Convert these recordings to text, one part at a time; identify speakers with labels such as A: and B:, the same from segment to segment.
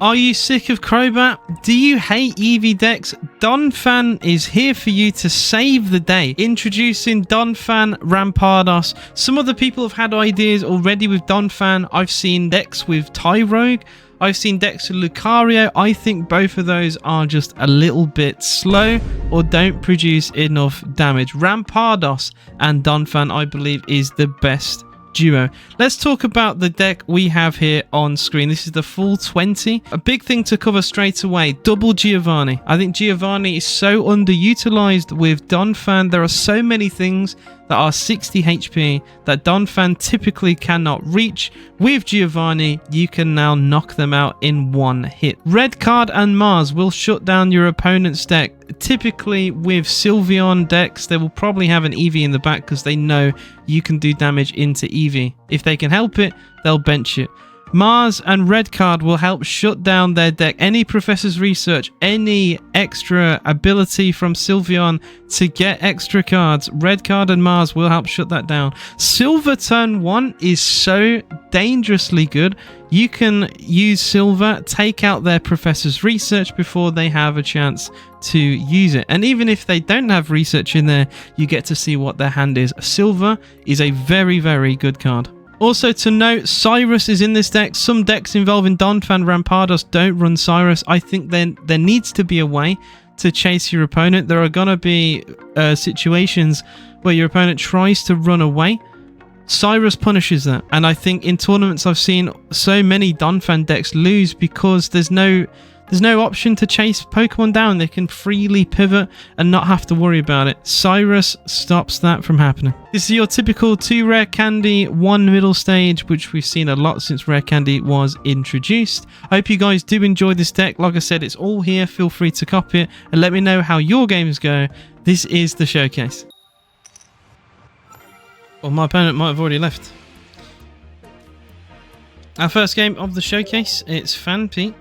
A: Are you sick of Crobat? Do you hate Eevee decks? Donphan is here for you to save the day. Introducing Donphan Rampardos. Some other people have had ideas already with Donphan. I've seen decks with Tyrogue. I've seen decks with Lucario. I think both of those are just a little bit slow or don't produce enough damage. Rampardos and Donphan, I believe, is the best duo. Let's talk about the deck we have here on screen. This is the full 20. A big thing to cover straight away, double Giovanni. I think Giovanni is so underutilized with Donphan. There are so many things that are 60 HP that Donphan typically cannot reach. With Giovanni, you can now knock them out in one hit. Red Card and Mars will shut down your opponent's deck. Typically with Sylveon decks, they will probably have an Eevee in the back because they know you can do damage into Eevee. If they can help it, they'll bench it. Mars and Red Card will help shut down their deck. Any Professor's Research, any extra ability from Sylveon to get extra cards, Red Card and Mars will help shut that down. Silver turn 1 is so dangerously good. You can use Silver, take out their Professor's Research before they have a chance to use it. And even if they don't have Research in there, you get to see what their hand is. Silver is a very, very good card. Also to note, Cyrus is in this deck. Some decks involving Donphan Rampardos don't run Cyrus. I think there needs to be a way to chase your opponent. There are going to be situations where your opponent tries to run away. Cyrus punishes that. And I think in tournaments I've seen so many Donphan decks lose because there's no option to chase Pokemon down. They can freely pivot and not have to worry about it. Cyrus stops that from happening. This is your typical 2 rare candy, 1 middle stage, which we've seen a lot since rare candy was introduced. I hope you guys do enjoy this deck. Like I said, it's all here. Feel free to copy it and let me know how your games go. This is the showcase. Well, my opponent might have already left. Our first game of the showcase, it's Fanpy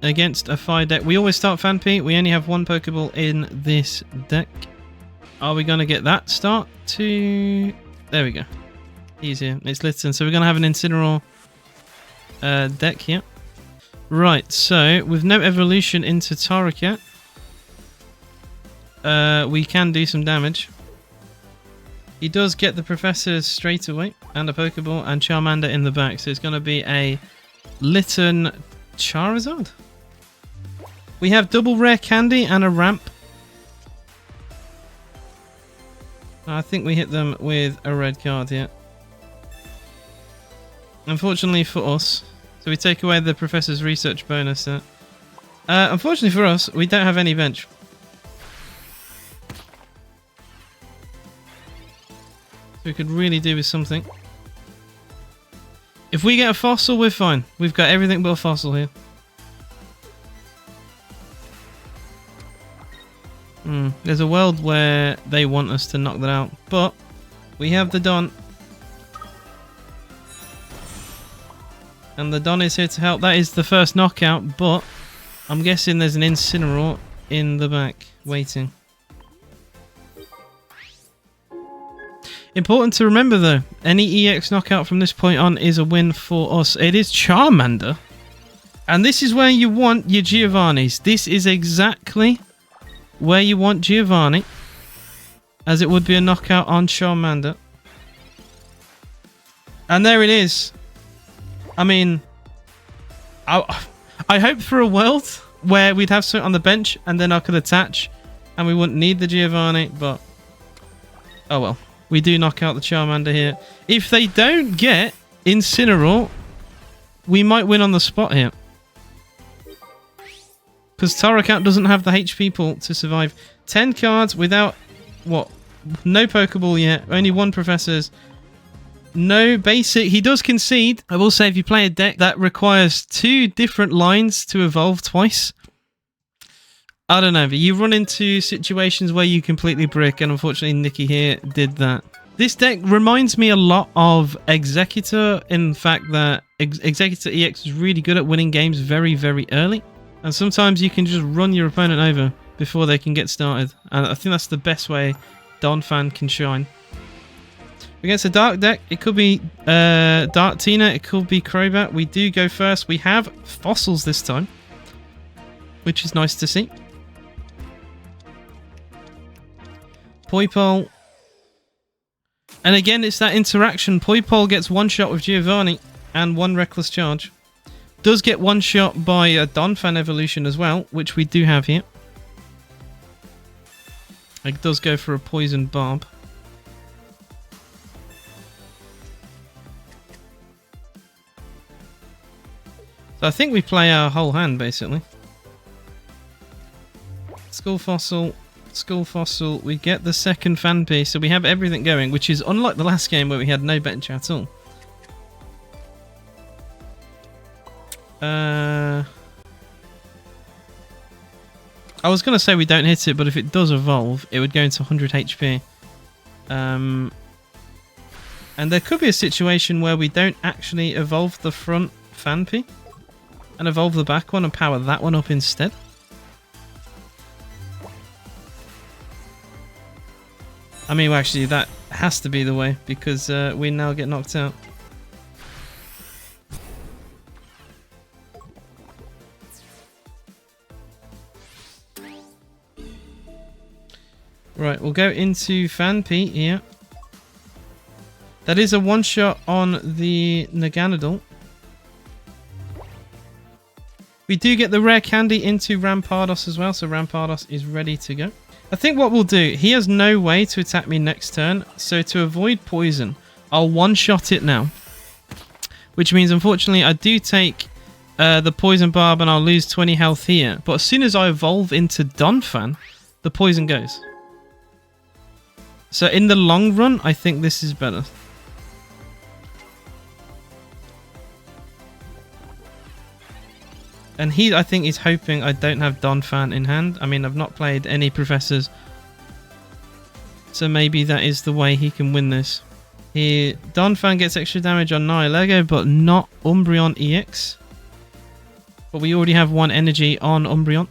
A: against a fire deck. We always start Fanpy. We only have 1 Pokeball in this deck. Are we going to get that start to... There we go. Easier. It's Litten. So we're going to have an Incineroar deck here. Right, so with no evolution into Torracat, we can do some damage. He does get the Professors straight away and a Pokeball and Charmander in the back. So it's going to be a Litten Charizard. We have double rare candy and a ramp. I think we hit them with a red card here. Unfortunately for us, so we take away the Professor's Research bonus there. Unfortunately for us, we don't have any bench. So we could really do with something. If we get a fossil, we're fine. We've got everything but a fossil here. There's a world where they want us to knock that out, but we have the Don. And the Don is here to help. That is the first knockout, but I'm guessing there's an Incineroar in the back waiting. Important to remember though, any EX knockout from this point on is a win for us. It is Charmander. And this is where you want your Giovannis. This is exactly where you want Giovanni, as it would be a knockout on Charmander. And there it is. I mean, I hoped for a world where we'd have something on the bench and then I could attach and we wouldn't need the Giovanni, but oh well. We do knock out the Charmander here. If they don't get Incineroar, we might win on the spot here. Because Torracat doesn't have the HP pool to survive. 10 cards without, what? No Pokeball yet. Only 1 Professor's. No basic. He does concede. I will say if you play a deck that requires 2 different lines to evolve twice, I don't know, but you run into situations where you completely brick, and unfortunately Nikki here did that. This deck reminds me a lot of Executor in the fact that Executor EX is really good at winning games very, very early. And sometimes you can just run your opponent over before they can get started. And I think that's the best way Donphan can shine. Against a dark deck, it could be Dark Tina, it could be Crobat. We do go first. We have fossils this time, which is nice to see. Poipole. And again, it's that interaction. Poipole gets one shot with Giovanni and one reckless charge. Does get one shot by a Donphan evolution as well, which we do have here. It does go for a poison barb. So I think we play our whole hand basically. Skull Fossil. Skull Fossil, we get the second fan piece, so we have everything going, which is unlike the last game where we had no bench at all. I was going to say we don't hit it, but if it does evolve, it would go into 100 HP. And there could be a situation where we don't actually evolve the front Fanpy and evolve the back one and power that one up instead. I mean, well, actually, that has to be the way, because we now get knocked out. Right, we'll go into Fanpy here. That is a one-shot on the Naganadel. We do get the rare candy into Rampardos as well, so Rampardos is ready to go. I think what we'll do, he has no way to attack me next turn, so to avoid poison, I'll one-shot it now. Which means, unfortunately, I do take the poison barb and I'll lose 20 health here. But as soon as I evolve into Donphan, the poison goes. So in the long run, I think this is better. And he, I think, is hoping I don't have Donphan in hand. I mean, I've not played any professors. So maybe that is the way he can win this. Here, Donphan gets extra damage on Nihilego, but not Umbreon EX. But we already have one energy on Umbreon.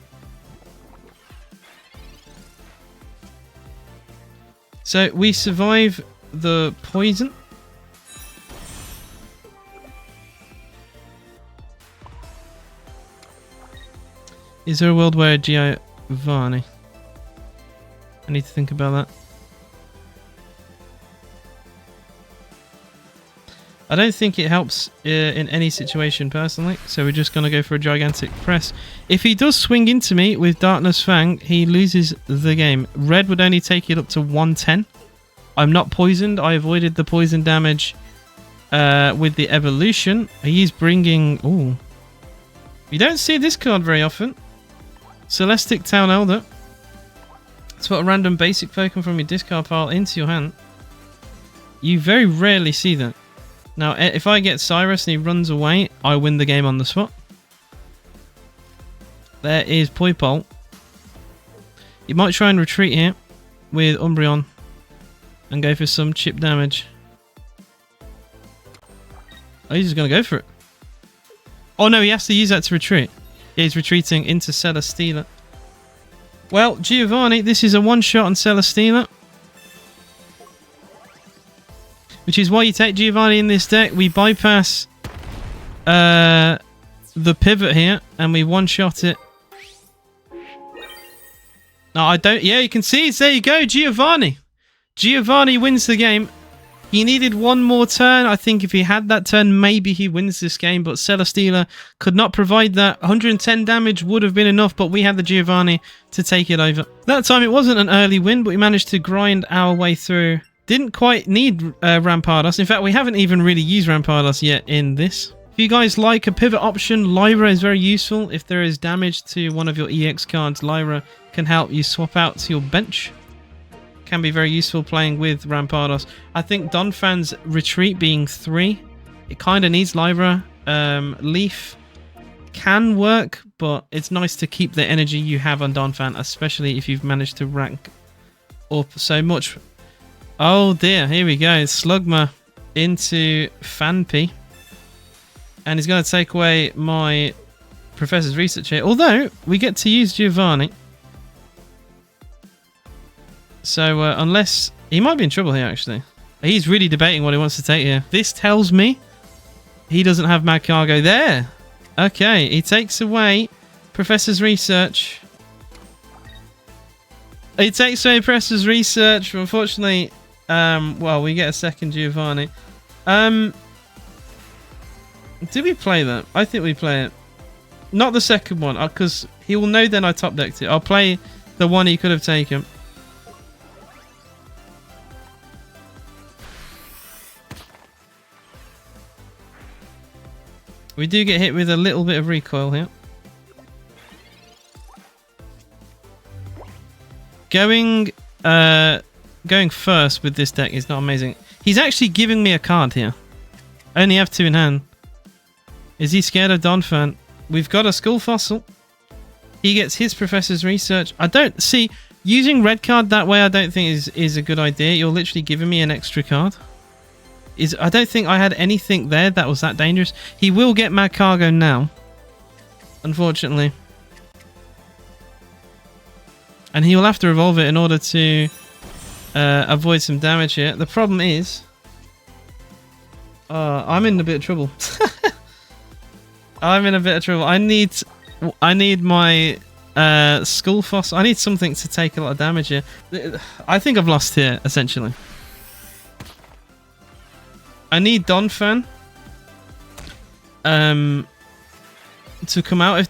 A: So we survive the poison. Is there a world where Giovanni? I need to think about that. I don't think it helps in any situation personally, so we're just going to go for a gigantic press. If he does swing into me with Darkness Fang, he loses the game. Red would only take it up to 110. I'm not poisoned. I avoided the poison damage with the evolution. He's bringing... Ooh. You don't see this card very often. Celestic Town Elder. Let's put a random basic Pokemon from your discard pile into your hand. You very rarely see that. Now, if I get Cyrus and he runs away, I win the game on the spot. There is Poipole. You might try and retreat here with Umbreon and go for some chip damage. Oh, he's just going to go for it. Oh no, he has to use that to retreat. He's retreating into Celesteela. Well, Giovanni, this is a one-shot on Celesteela. Which is why you take Giovanni in this deck. We bypass the pivot here and we one-shot it. No, I don't... Yeah, you can see it. There you go, Giovanni. Giovanni wins the game. He needed one more turn. I think if he had that turn, maybe he wins this game. But Celesteela could not provide that. 110 damage would have been enough, but we had the Giovanni to take it over. That time it wasn't an early win, but we managed to grind our way through. Didn't quite need Rampardos. In fact, we haven't even really used Rampardos yet in this. If you guys like a pivot option, Lyra is very useful. If there is damage to one of your EX cards, Lyra can help you swap out to your bench. Can be very useful playing with Rampardos. I think Donphan's retreat being 3, it kind of needs Lyra. Leaf can work, but it's nice to keep the energy you have on Donphan, especially if you've managed to rank up so much. Oh dear, here we go. Slugma into Fanpy. And he's going to take away my Professor's Research here. Although, we get to use Giovanni. So, unless... He might be in trouble here, actually. He's really debating what he wants to take here. This tells me he doesn't have Mad Cargo there. Okay, he takes away Professor's Research. He takes away Professor's Research. Unfortunately, well, we get a second Giovanni. Do we play that? I think we play it. Not the second one, because he will know then I top decked it. I'll play the one he could have taken. We do get hit with a little bit of recoil here. Going first with this deck is not amazing. He's actually giving me a card here. I only have 2 in hand. Is he scared of Donphan? We've got a Skull Fossil. He gets his Professor's Research. I don't see using red card that way. I don't think is a good idea. You're literally giving me an extra card. I don't think I had anything there that was that dangerous. He will get Mad Cargo now, unfortunately. And he will have to revolve it in order to avoid some damage here. The problem is, I'm in a bit of trouble. I'm in a bit of trouble. I need my Skull Fossil. I need something to take a lot of damage here. I think I've lost here, essentially. I need Donphan to come out.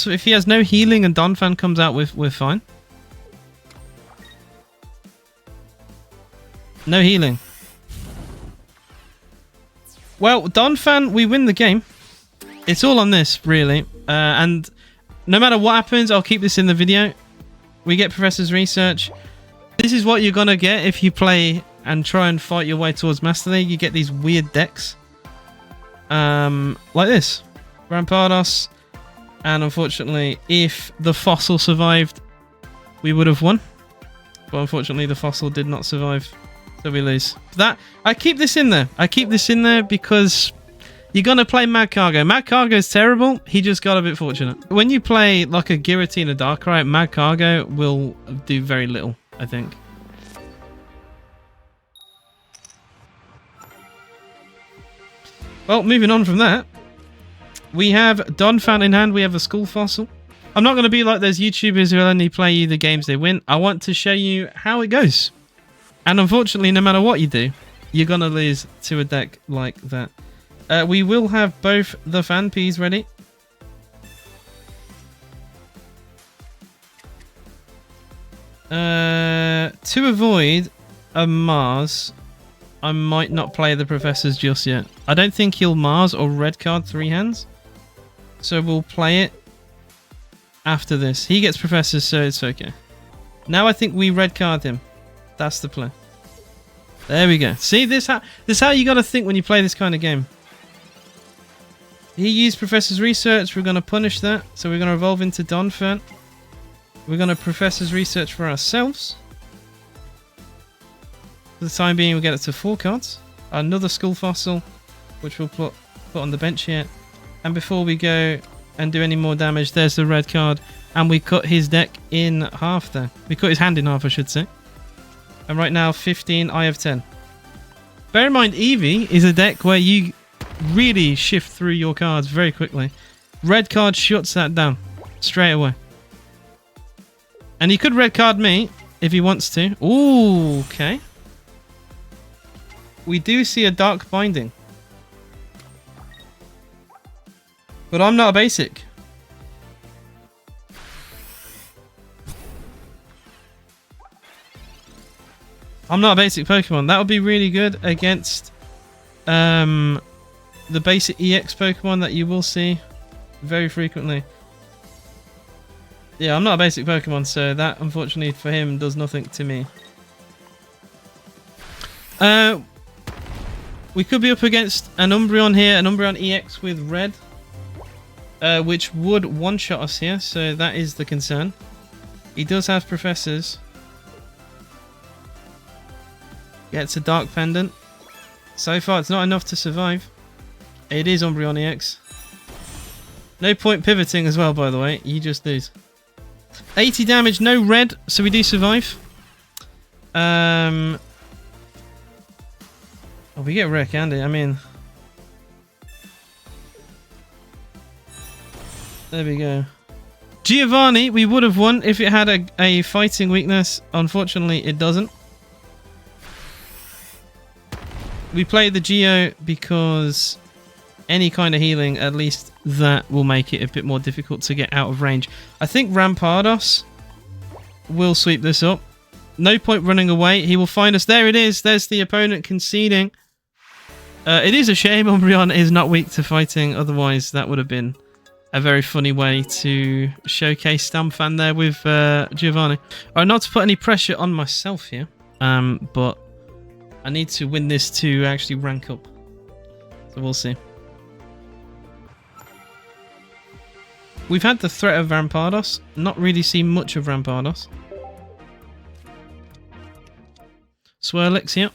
A: If he has no healing and Donphan comes out, we're fine. No healing. Well, Donphan, we win the game. It's all on this, really. And no matter what happens, I'll keep this in the video. We get Professor's Research. This is what you're going to get if you play and try and fight your way towards Master League. You get these weird decks. Like this. Rampardos. And unfortunately, if the Fossil survived, we would have won. But unfortunately, the Fossil did not survive. So we lose. I keep this in there. I keep this in there because you're going to play Mad Cargo. Mad Cargo is terrible. He just got a bit fortunate. When you play like a Giratina Darkrai, Mad Cargo will do very little, I think. Well, moving on from that, we have Donphan in hand. We have a Skull Fossil. I'm not going to be like those YouTubers who only play you the games they win. I want to show you how it goes. And unfortunately, no matter what you do, you're going to lose to a deck like that. We will have both the Fan Peas ready. To avoid a Mars, I might not play the Professors just yet. I don't think he'll Mars or red card 3 hands. So we'll play it after this. He gets Professors, so it's okay. Now I think we red card him. That's the play. There we go. See, this is how you got to think when you play this kind of game. He used Professor's Research. We're going to punish that. So we're going to evolve into Donphan. We're going to Professor's Research for ourselves. For the time being, we'll get it to 4 cards. Another Skull Fossil, which we'll put on the bench here. And before we go and do any more damage, there's the red card. And we cut his deck in half there. We cut his hand in half, I should say. And right now, 15, I have 10. Bear in mind, Eevee is a deck where you really shift through your cards very quickly. Red card shuts that down straight away. And he could red card me if he wants to. Ooh, okay. We do see a Dark Binding. But I'm not a basic. I'm not a basic Pokemon. That would be really good against the basic EX Pokemon that you will see very frequently. Yeah, I'm not a basic Pokemon, so that, unfortunately for him, does nothing to me. We could be up against an Umbreon here, an Umbreon EX with red, which would one-shot us here, so that is the concern. He does have Professors. Gets a Dark Pendant. So far, it's not enough to survive. It is Umbreon EX. No point pivoting as well, by the way. You just lose. 80 damage, no red, so we do survive. Oh, we get rare candy. I mean, there we go. Giovanni, we would have won if it had a fighting weakness. Unfortunately, it doesn't. We played the Geo because any kind of healing, at least that will make it a bit more difficult to get out of range. I think Rampardos will sweep this up. No point running away. He will find us. There it is. There's the opponent conceding. It is a shame Umbreon is not weak to fighting. Otherwise, that would have been a very funny way to showcase Donphan there with Giovanni. Alright, not to put any pressure on myself here, but I need to win this to actually rank up. So we'll see. We've had the threat of Rampardos. Not really seen much of Rampardos. Swirlix here.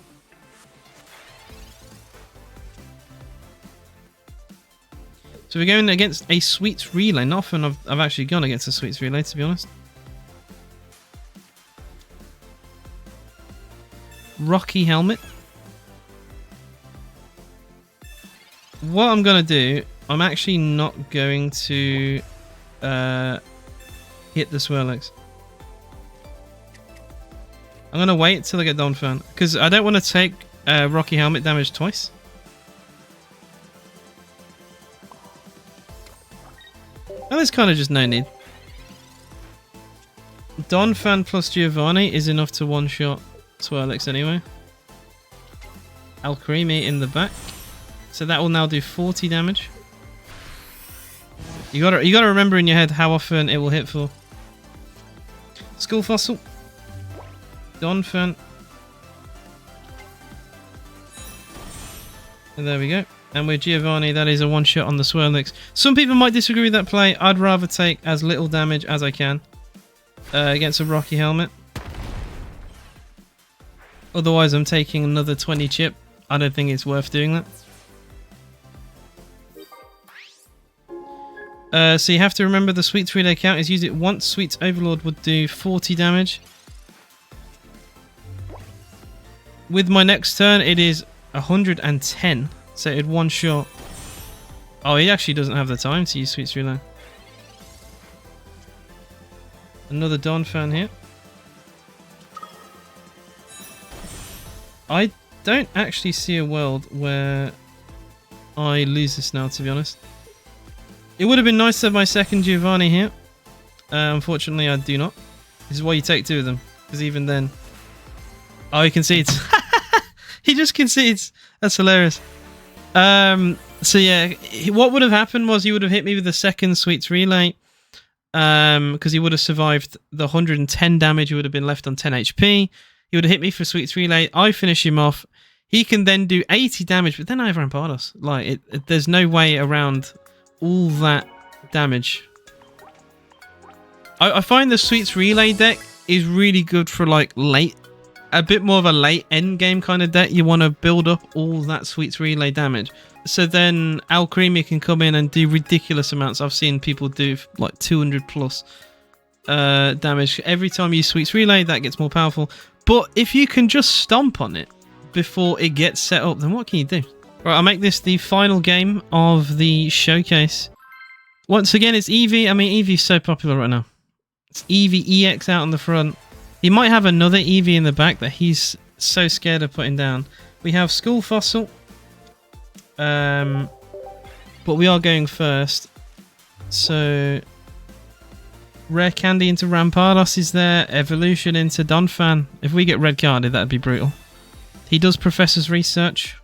A: So we're going against a Sweets Relay. Not often I've actually gone against a Sweets Relay, to be honest. Rocky Helmet. What I'm going to do, I'm actually not going to hit the Swirlix. I'm going to wait till I get Donphan, because I don't want to take Rocky Helmet damage twice. And there's kind of just no need. Donphan plus Giovanni is enough to one-shot Swirlix anyway. Alcremie in the back. So that will now do 40 damage. You gotta remember in your head how often it will hit for. Skull Fossil. Donphan. And there we go. And with Giovanni, that is a one-shot on the Swirlix. Some people might disagree with that play. I'd rather take as little damage as I can against a Rocky Helmet. Otherwise, I'm taking another 20 chip. I don't think it's worth doing that. So you have to remember the Sweets Relay count is use it once. Sweets Overlord would do 40 damage. With my next turn, it is 110. So it'd one shot. Oh, he actually doesn't have the time to use Sweets Relay. Another Donphan here. I don't actually see a world where I lose this now, to be honest. It would have been nice to have my second Giovanni here. Unfortunately, I do not. This is why you take two of them. Because even then... Oh, he concedes. He just concedes. That's hilarious. So yeah, what would have happened was he would have hit me with the second Sweets Relay. Because he would have survived the 110 damage. He would have been left on 10 HP. He would have hit me for Sweets Relay. I finish him off. He can then do 80 damage, but then I have Rampardos. Like, there's no way around all that damage. I find the Sweets Relay deck is really good for like a bit more of a late end game kind of deck. You want to build up all that Sweets Relay damage. So then Alcremie can come in and do ridiculous amounts. I've seen people do like 200 plus damage. Every time you use Sweets Relay, that gets more powerful. But if you can just stomp on it before it gets set up, then what can you do? Right, I'll make this the final game of the showcase. Once again, it's Eevee. I mean, Eevee's so popular right now. It's Eevee EX out on the front. He might have another Eevee in the back that he's so scared of putting down. We have Skull Fossil. But we are going first. So... Rare Candy into Rampardos is there. Evolution into Donphan. If we get red carded, that'd be brutal. He does Professor's Research.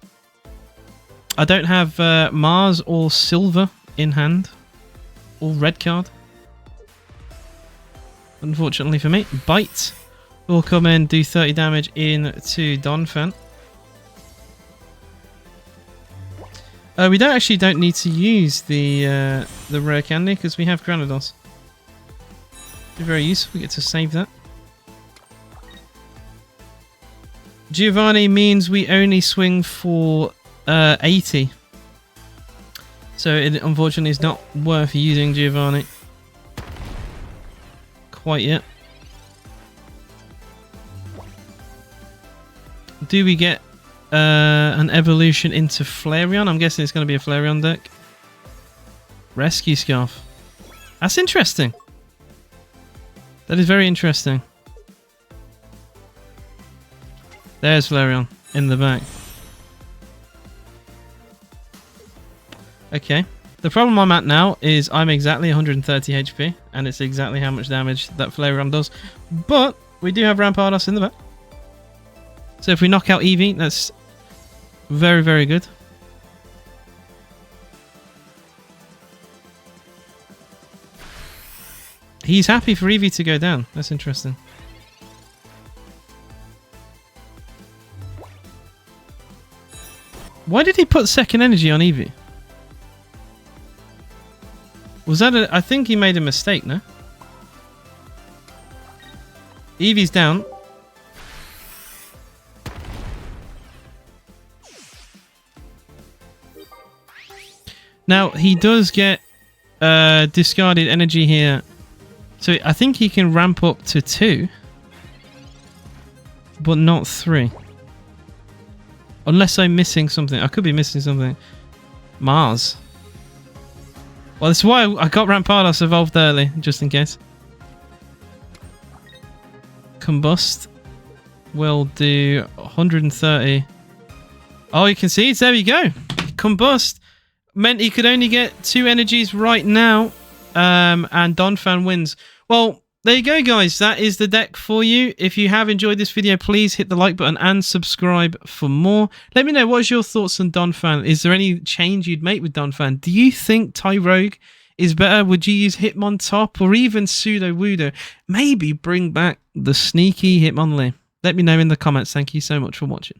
A: I don't have Mars or Silver in hand. Or red card. Unfortunately for me. Bite will come in, do 30 damage into Donphan. We don't need to use the Rare Candy because we have Granados. Very useful. We get to save that. Giovanni means we only swing for 80. So it unfortunately is not worth using Giovanni quite yet. Do we get an evolution into Flareon. I'm guessing it's going to be a Flareon deck. Rescue Scarf. That's interesting. That is very interesting. There's Flareon in the back. Okay. The problem I'm at now is I'm exactly 130 HP, and it's exactly how much damage that Flareon does. But we do have Rampardos in the back. So if we knock out Eevee, that's very, very good. He's happy for Eevee to go down. That's interesting. Why did he put second energy on Eevee? Was that a... I think he made a mistake, no? Eevee's down. Now, he does get discarded energy here. So I think he can ramp up to 2. But not 3. Unless I'm missing something. I could be missing something. Mars. Well, that's why I got Rampardos evolved early, just in case. Combust will do 130. Oh, you can see it. There we go. Combust meant he could only get 2 energies right now. And Donphan wins. Well, there you go, guys. That is the deck for you. If you have enjoyed this video, please hit the like button and subscribe for more. Let me know, what's your thoughts on Donphan? Is there any change you'd make with Donphan? Do you think Tyrogue is better? Would you use Hitmontop or even Sudowoodo? Maybe bring back the sneaky Hitmonlee. Let me know in the comments. Thank you so much for watching.